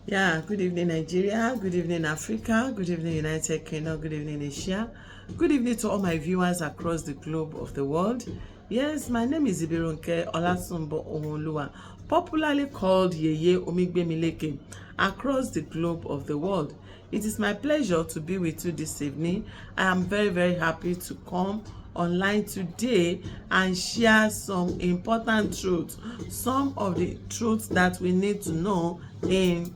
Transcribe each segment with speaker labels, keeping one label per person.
Speaker 1: Yeah, good evening, Nigeria. Good evening, Africa. Good evening, United Kingdom. Good evening, Asia. Good evening to all my viewers across the globe of the world. Yes, my name is Ibirunke Olasunbo Omoluwa, popularly called Yeye Omigbemileke, across the globe of the world. It is my pleasure to be with you this evening. I am very, very happy to come online today and share some important truths, some of the truths that we need to know in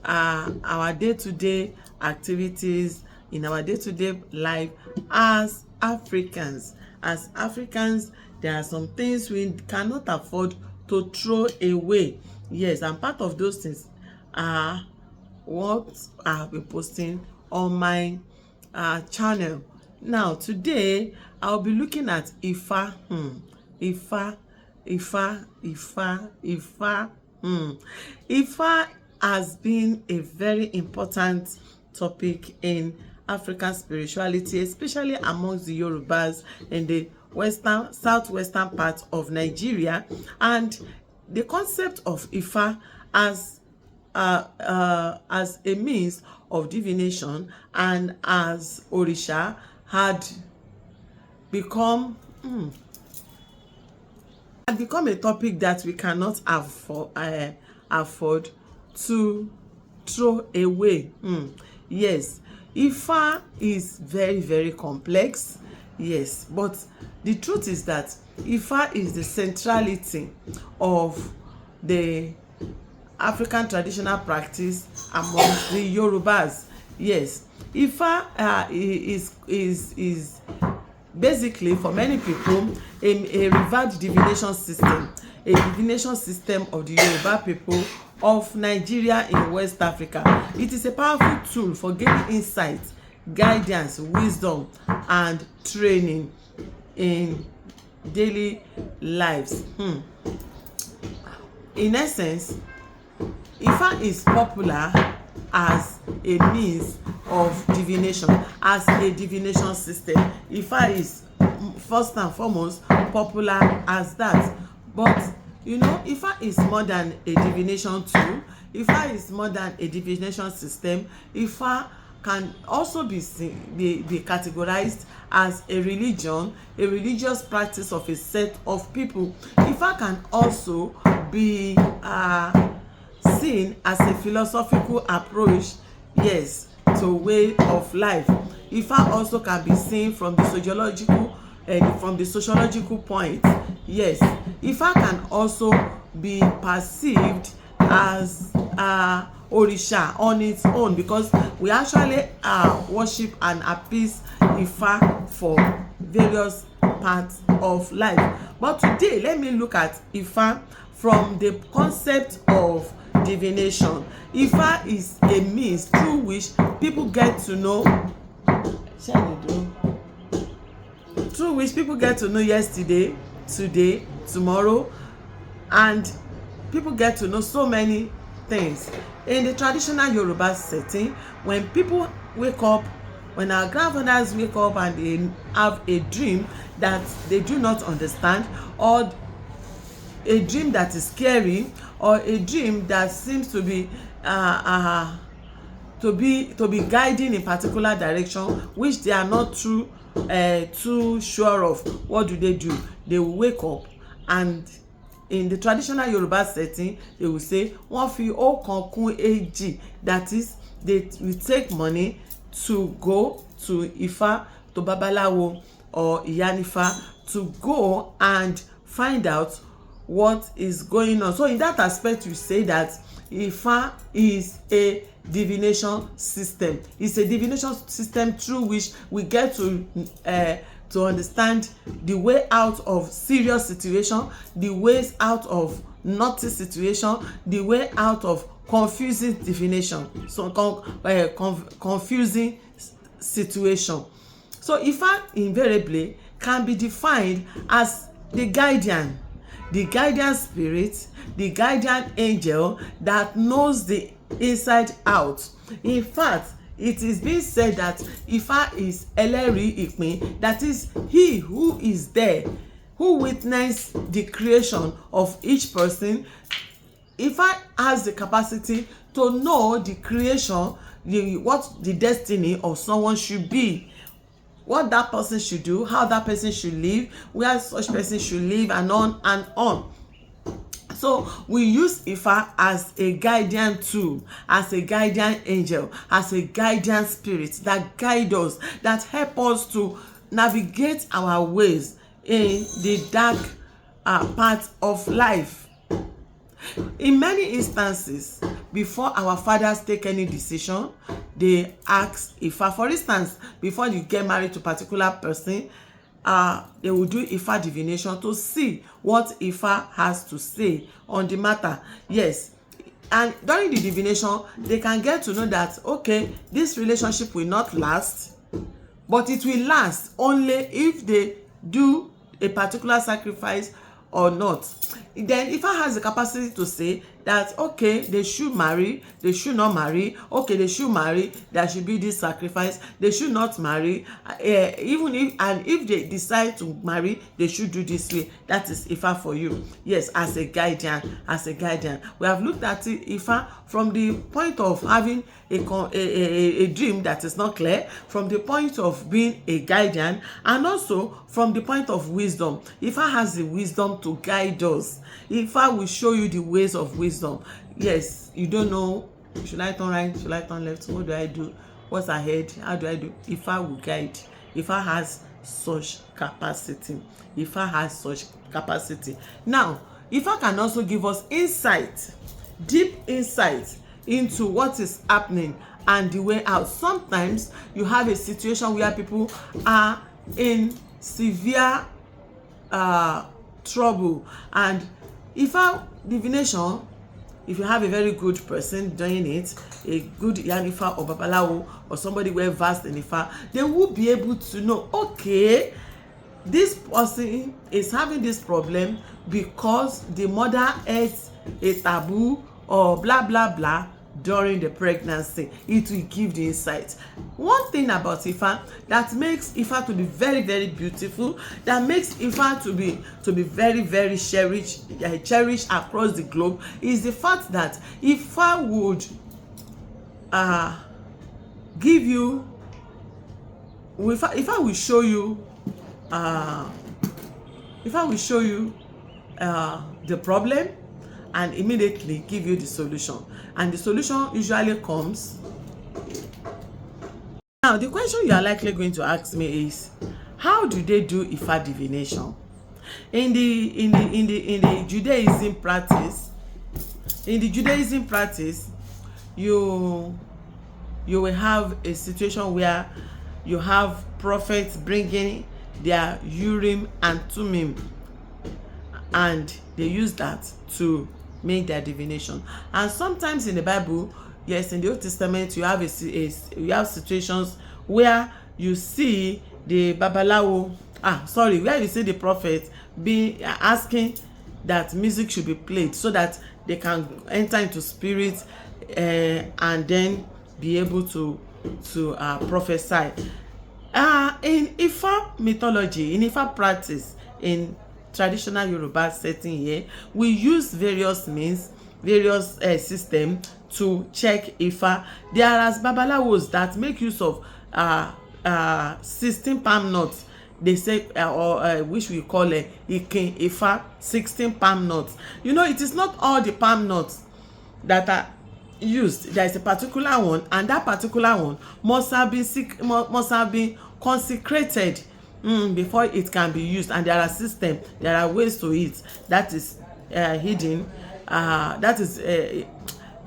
Speaker 1: our day-to-day activities, in our day-to-day life as Africans. As Africans, there are some things we cannot afford to throw away. Yes, and part of those things are what I've been posting on my channel. Now, today I'll be looking at Ifa. Ifa, Ifa. Ifa has been a very important topic in African spirituality, especially amongst the Yorubas in the southwestern part of Nigeria. And the concept of Ifa as a means of divination and as Orisha had become a topic that we cannot afford to throw away. Yes, Ifa is very, very complex. Yes, but the truth is that Ifa is the centrality of the African traditional practice among the Yorubas. Yes, Ifa is basically, for many people, a revered divination system, of the Yoruba people of Nigeria in West Africa. It is a powerful tool for gaining insight, guidance, wisdom, and training in daily lives. In essence, Ifa is popular as a means of divination, as a divination system. Ifa is first and foremost popular as that. But Ifa is more than a divination tool. Ifa is more than a divination system. Ifa can also be categorized as a religion, a religious practice of a set of people. Ifa can also be seen as a philosophical approach, yes, to way of life. Ifa also can be seen from the sociological point. Yes, Ifa can also be perceived as Orisha on its own, because we actually worship and appease Ifa for various parts of life. But today, let me look at Ifa from the concept of divination. Ifa is a means through which people get to know yesterday, today, tomorrow, and people get to know so many things. In the traditional Yoruba setting, when people wake up, when our grandfathers wake up and they have a dream that they do not understand, or a dream that is scary, or a dream that seems to be guiding in particular direction, which they are not too sure of, what do? They will wake up, and in the traditional Yoruba setting, they will say wọ́n fi ọ̀kan kún èjì, that is, they will take money to go to Ifa, to Babalawo or Iyanifa, to go and find out what is going on. So in that aspect, you say that Ifa is a divination system. It's a divination system through which we get to understand the way out of serious situation, the ways out of naughty situation, the way out of confusing divination, confusing situation. So Ifa invariably can be defined as the guardian spirit, the guardian angel that knows the inside out. In fact, it is being said that Ifa is Ẹlẹ́rìí ìpín, that is, he who is there, who witnessed the creation of each person, Ifa has the capacity to know the creation, what the destiny of someone should be, what that person should do, how that person should live, where such person should live, and on and on. So we use Ifa as a guardian tool, as a guardian angel, as a guardian spirit that guide us, that help us to navigate our ways in the dark part of life. In many instances, before our fathers take any decision, they ask Ifa. For instance, before you get married to a particular person, they will do Ifa divination to see what Ifa has to say on the matter. Yes, and during the divination, they can get to know that, okay, this relationship will not last, but it will last only if they do a particular sacrifice or not. Then Ifa has the capacity to say that, okay, they should marry, they should not marry, okay, they should marry, there should be this sacrifice, they should not marry, even if they decide to marry, they should do this way. That is Ifa for you. Yes, as a guardian, we have looked at Ifa from the point of having a dream that is not clear, from the point of being a guardian, and also from the point of wisdom. Ifa has the wisdom to guide us. Ifa will show you the ways of wisdom. Yes, you don't know, should I turn right, should I turn left, what do I do, what's ahead, how do I do? Ifa will guide. Ifa has such capacity. Now, Ifa can also give us insight, deep insight into what is happening and the way out. Sometimes you have a situation where people are in severe trouble, and Ifa divination, if you have a very good person doing it, a good Ifa or Babalawo or somebody well versed in Ifa, they will be able to know, okay, this person is having this problem because the mother ate a taboo or blah blah blah during the pregnancy. It will give the insight. One thing about Ifa that makes Ifa to be very, very beautiful, that makes Ifa to be very, very cherished across the globe, is the fact that Ifa would give you, Ifa will show you, Ifa will show you the problem and immediately give you the solution. And the solution usually comes. Now, the question you are likely going to ask me is, how do they do Ifa divination? In the Judaism practice, you will have a situation where you have prophets bringing their Urim and Thummim, and they use that to make their divination. And sometimes in the Bible, yes, in the Old Testament, you have you have situations where you see the Babalawo, where you see the prophet be asking that music should be played so that they can enter into spirit and then be able to prophesy. In Ifa mythology, in Ifa practice, in traditional Yoruba setting here, we use various means, various systems to check Ifa. There are Babalawos that make use of 16 palm nuts, they say, which we call Ikin Ifa, 16 palm nuts. You know, it is not all the palm nuts that are used. There is a particular one, and that particular one must have been consecrated before it can be used. And there are systems, there are ways to it that is hidden, that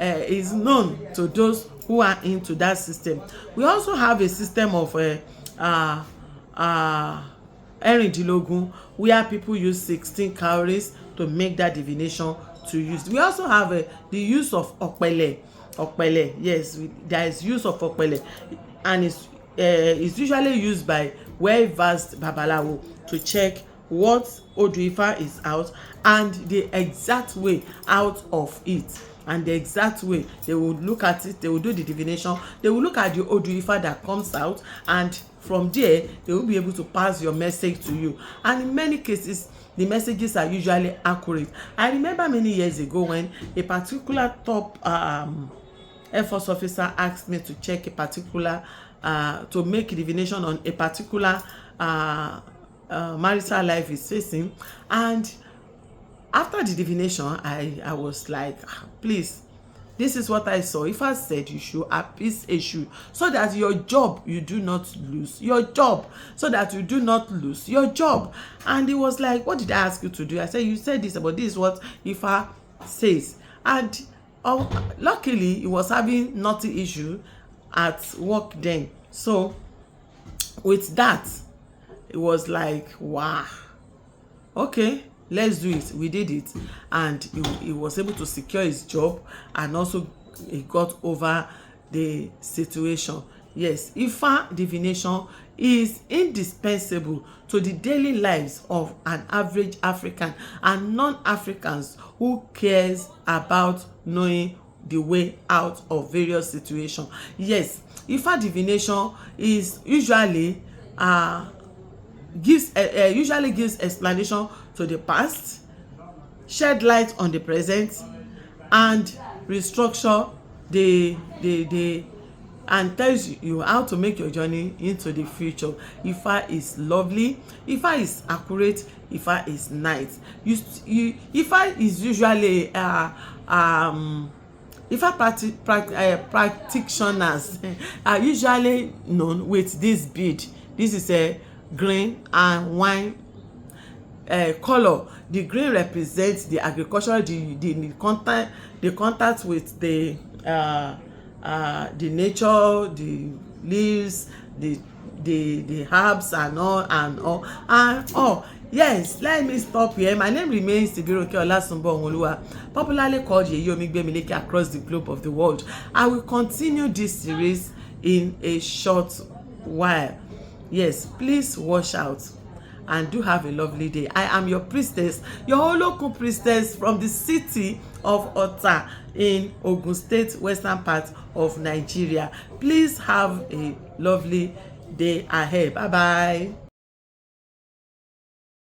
Speaker 1: is known to those who are into that system. We also have a system of Erindilogun, where people use 16 cowries to make that divination to use. We also have the use of Okpele. Yes, there is use of Okpele, and it's usually used by well-versed Babalawo to check what Odu Ifa is out and the exact way out of it. And the exact way they will look at it, they will do the divination, they will look at the Odu Ifa that comes out, and from there they will be able to pass your message to you. And in many cases, the messages are usually accurate. I remember many years ago when a particular top Air Force officer asked me to check a particular to make divination on a particular marital life is facing, and after the divination I was like, please, this is what I saw. If I said you should appease Eshu so that your job you do not lose your job, so that you do not lose your job. And he was like, what did I ask you to do? I said, you said this, but this is what Ifa says. And luckily he was having naughty issue at work then. So with that, it was like, wow, okay, let's do it. We did it, and he was able to secure his job, and also he got over the situation. Yes, Ifa divination is indispensable to the daily lives of an average African and non-Africans who cares about knowing the way out of various situations. Yes, Ifa divination is usually usually gives explanation to the past, shed light on the present, and restructure and tells you how to make your journey into the future. Ifa is lovely, Ifa is accurate, Ifa is nice. Ifa is usually Ifa practitioners are usually known with this bead. This is a green and wine color. The green represents the agricultural, the contact with the nature, the leaves, the herbs and all. Yes, let me stop here. My name remains Ibironke Olasunbo Onwoluwa, popularly called Yeye Omigbemeleke, across the globe of the world. I will continue this series in a short while. Yes, please watch out and do have a lovely day. I am your priestess, your Olokun priestess from the city of Ota in Ogun State, western part of Nigeria. Please have a lovely day ahead. Bye bye.